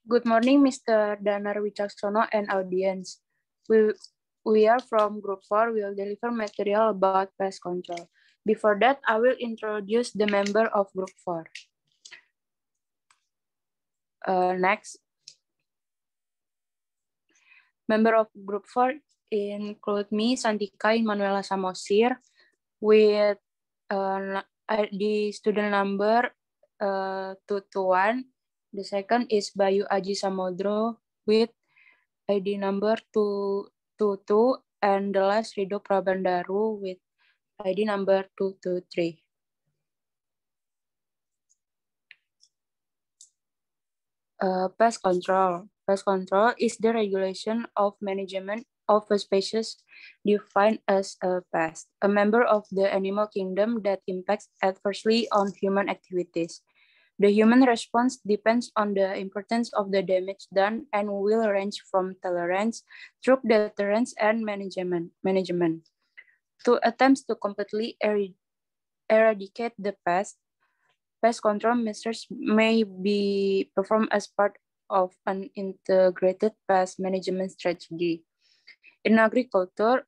Good morning, Mr. Danar Wicaksono and audience. We are from Group 4. We will deliver material about pest control. Before that, I will introduce the member of Group 4. Next, member of Group 4 include me, Santika Immanuela Samosir, with the student number 221. The second is Bayu Aji Samodro with ID number 222, and the last Rido Prabandaru with ID number 223. Pest control. Pest control is the regulation of management of a species defined as a pest, a member of the animal kingdom that impacts adversely on human activities. The human response depends on the importance of the damage done and will range from tolerance through deterrence and management. To attempts to completely eradicate the pest control measures may be performed as part of an integrated pest management strategy. In agriculture,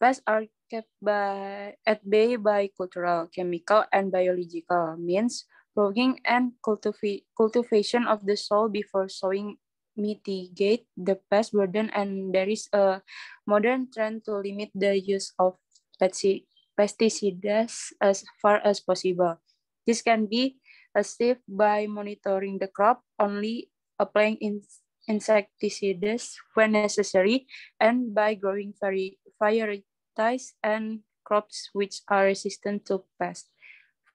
pests are kept at bay by cultural, chemical, and biological means, pruning and cultivation of the soil before sowing mitigate the pest burden, and there is a modern trend to limit the use of pesticides as far as possible. This can be achieved by monitoring the crop, only applying insecticides when necessary, and by growing varieties and crops which are resistant to pests.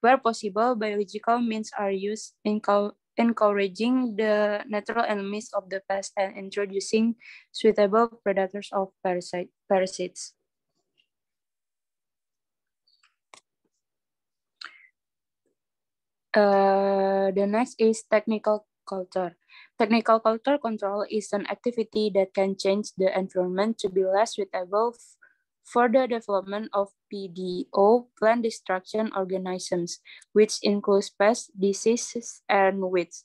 Where possible, biological means are used, encouraging the natural enemies of the pest and introducing suitable predators of parasites. The next is technical culture. Technical culture control is an activity that can change the environment to be less suitable for the development of PDO, plant destruction organisms, which includes pests, diseases, and weeds.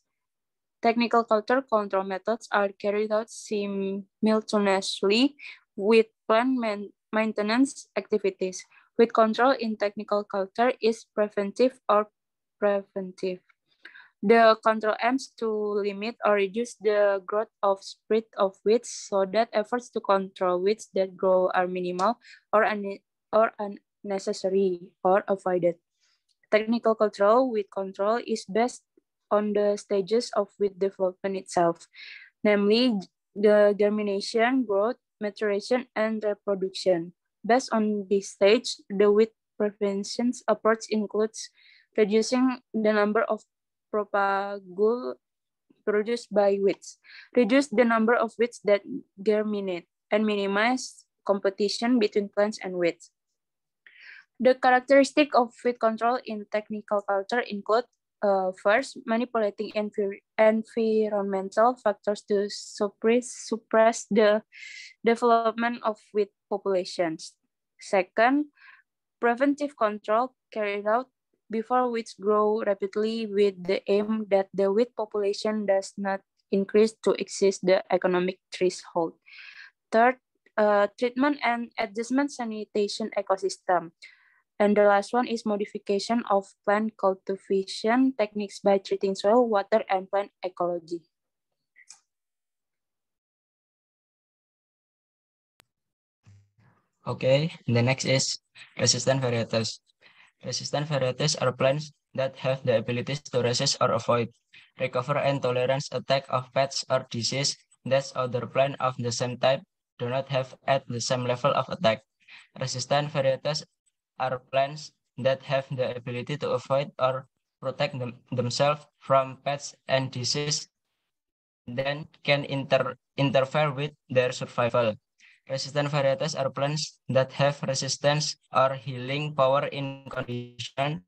Technical culture control methods are carried out simultaneously with plant maintenance activities. Weed control in technical culture is preventive or preventive. The control aims to limit or reduce the growth of spread of weeds so that efforts to control weeds that grow are minimal or unnecessary or avoided. Technical control weed control is based on the stages of weed development itself, namely the germination, growth, maturation, and reproduction. Based on this stage, the weed prevention approach includes reducing the number of propagule produced by weeds, reduce the number of weeds that germinate, and minimize competition between plants and weeds. The characteristic of weed control in technical culture include first, manipulating environmental factors to suppress the development of weed populations. Second, preventive control carried out before weeds grow rapidly with the aim that the weed population does not increase to exceed the economic threshold. Third, treatment and adjustment sanitation ecosystem. And the last one is modification of plant cultivation techniques by treating soil, water, and plant ecology. Okay, the next is resistant varieties. Resistant varieties are plants that have the abilities to resist or avoid, recover, and tolerance attack of pests or disease that other plants of the same type do not have at the same level of attack. Resistant varieties are plants that have the ability to avoid or protect themselves from pests and disease that can interfere with their survival. Resistant varieties are plants that have resistance or healing power in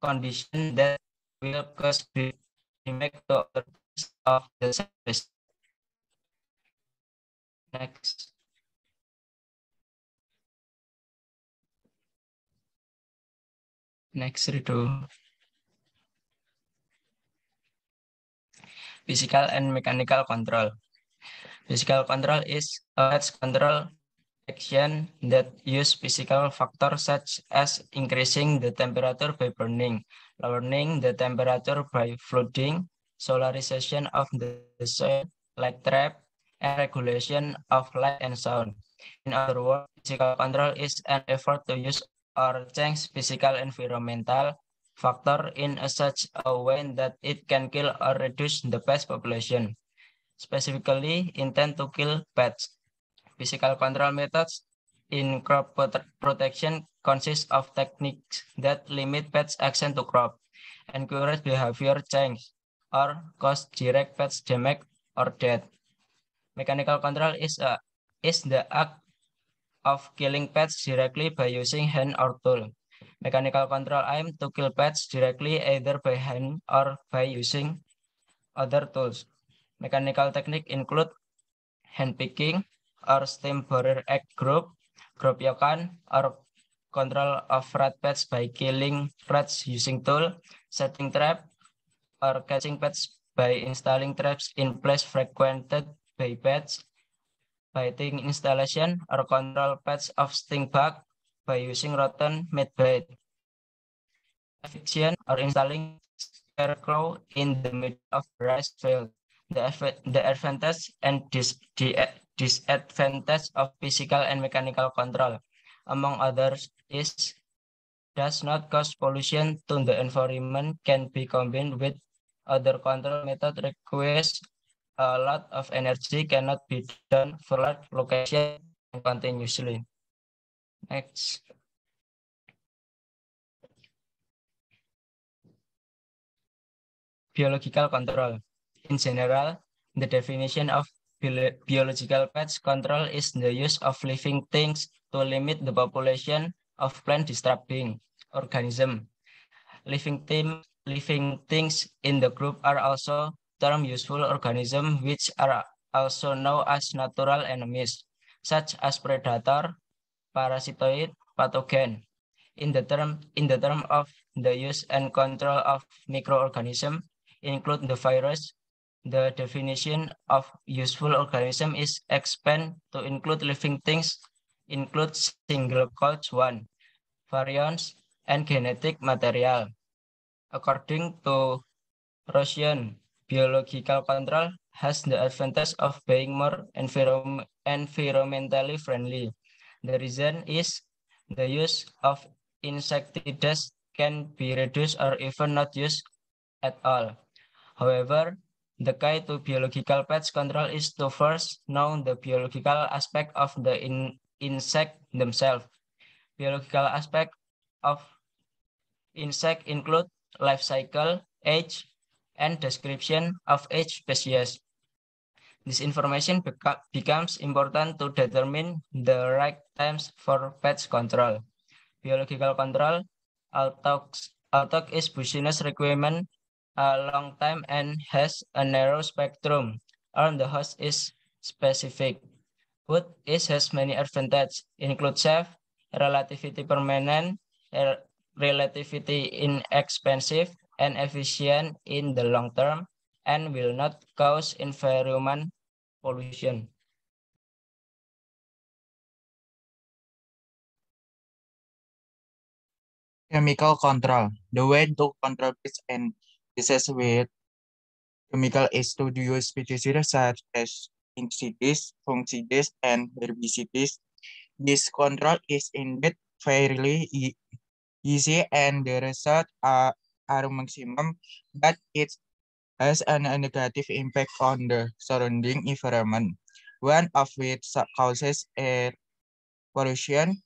condition that will cause damage to other plants of the same species. Next. Next, Rido. physical and mechanical control. Physical control is a pest control action that use physical factors such as increasing the temperature by burning, lowering the temperature by flooding, solarization of the soil, light trap, and regulation of light and sound. In other words, physical control is an effort to use or change physical environmental factor in such a way that it can kill or reduce the pest population, specifically intend to kill pests. Physical control methods in crop protection consist of techniques that limit pest action to crop, encourage behavior change, or cause direct pest damage or death. Mechanical control is the act of killing pests directly by using hand or tool. Mechanical control aim to kill pests directly either by hand or by using other tools. Mechanical technique include hand picking or steam borer egg gropyokan or control of rat pests by killing rats using tool, setting trap, or catching pests by installing traps in place frequented by pets, biting installation, or control pests of sting bug by using rotten meat bait. Eviction or installing scarecrow in the middle of the rice field. The advantage and disadvantage of physical and mechanical control, among others, is does not cause pollution to the environment, can be combined with other control method, requires a lot of energy, cannot be done for large location and continuously. Next. Biological control. In general, the definition of biological pest control is the use of living things to limit the population of plant-disturbing organisms. Living things in the group are also termed useful organisms, which are also known as natural enemies, such as predator, parasitoid, pathogen. In the term of the use and control of microorganisms, include the virus, the definition of useful organism is expanded to include living things, include single codes one, variants, and genetic material. According to Russian, biological control has the advantage of being more environmentally friendly. The reason is the use of insecticides can be reduced or even not used at all. However, the key to biological pest control is to first know the biological aspect of the insect themselves. Biological aspect of insect include life cycle, age, and description of each species. This information becomes important to determine the right times for pest control. Biological control, although is business requirement a long time and has a narrow spectrum, or the host is specific. But it has many advantages, include safe, relativity permanent, relativity inexpensive, and efficient in the long term, and will not cause environment pollution. Chemical control. The way to control pests and diseases with chemical is to use pesticides such as insecticides, fungicides, and herbicides. This control is indeed fairly easy and the results are maximum, but it has a negative impact on the surrounding environment, one of which causes air pollution.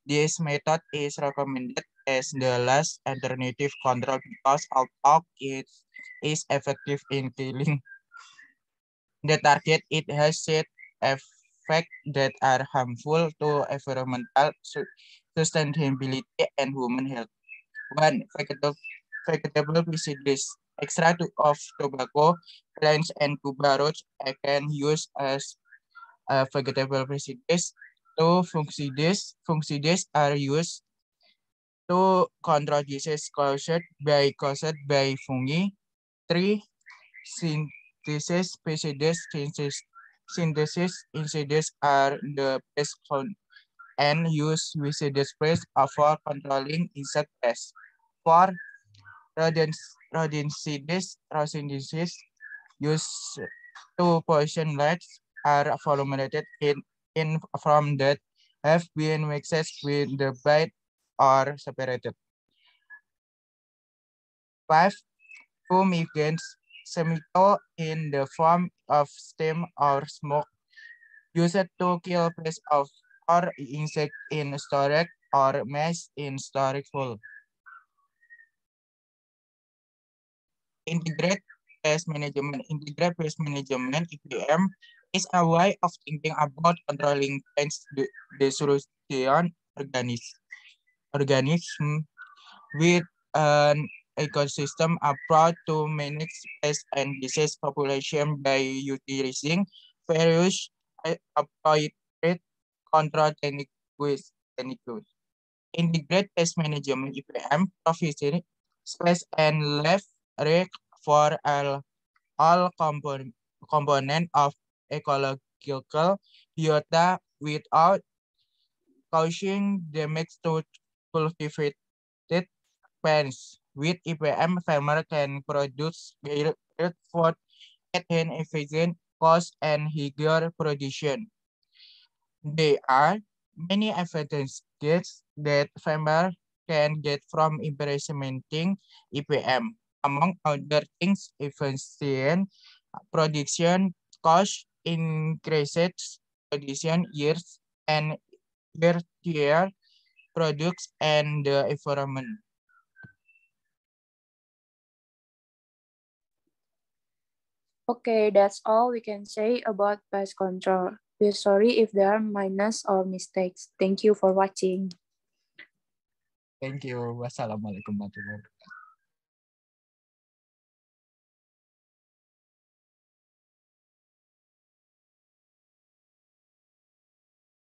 This method is recommended as the last alternative control because although it is effective in killing the target, it has side effects that are harmful to environmental sustainability and human health. One, vegetable pesticides. Extract of tobacco plants and tuberose can use as vegetable pesticides. Two, fungicides are used to control disease caused by fungi. Three, disease, pesticide synthesis incidents are the best and use widespread sprays for controlling insect pests. For rodenticides used to poison rats are formulated in from that have been mixed with the bite or separated. 5. Fumigants semito in the form of steam or smoke used to kill pests or insect in storage or mess in storage full. Integrated pest management (IPM) is a way of thinking about controlling pest distribution organism with an ecosystem approach to manage pest and disease population by utilizing various appropriate control techniques. Integrated pest management (IPM) provides space and leverage for all components of ecological biota without causing damage to cultivated plants. With IPM, farmers can produce great food at an efficient cost and higher production. There are many advantages that farmers can get from implementing IPM. Among other things, efficient production cost increases production years and healthier products and the environment. Okay, that's all we can say about pest control. We're sorry if there are minus or mistakes. Thank you for watching. Thank you. Wassalamualaikum warahmatullahi wabarakatuh.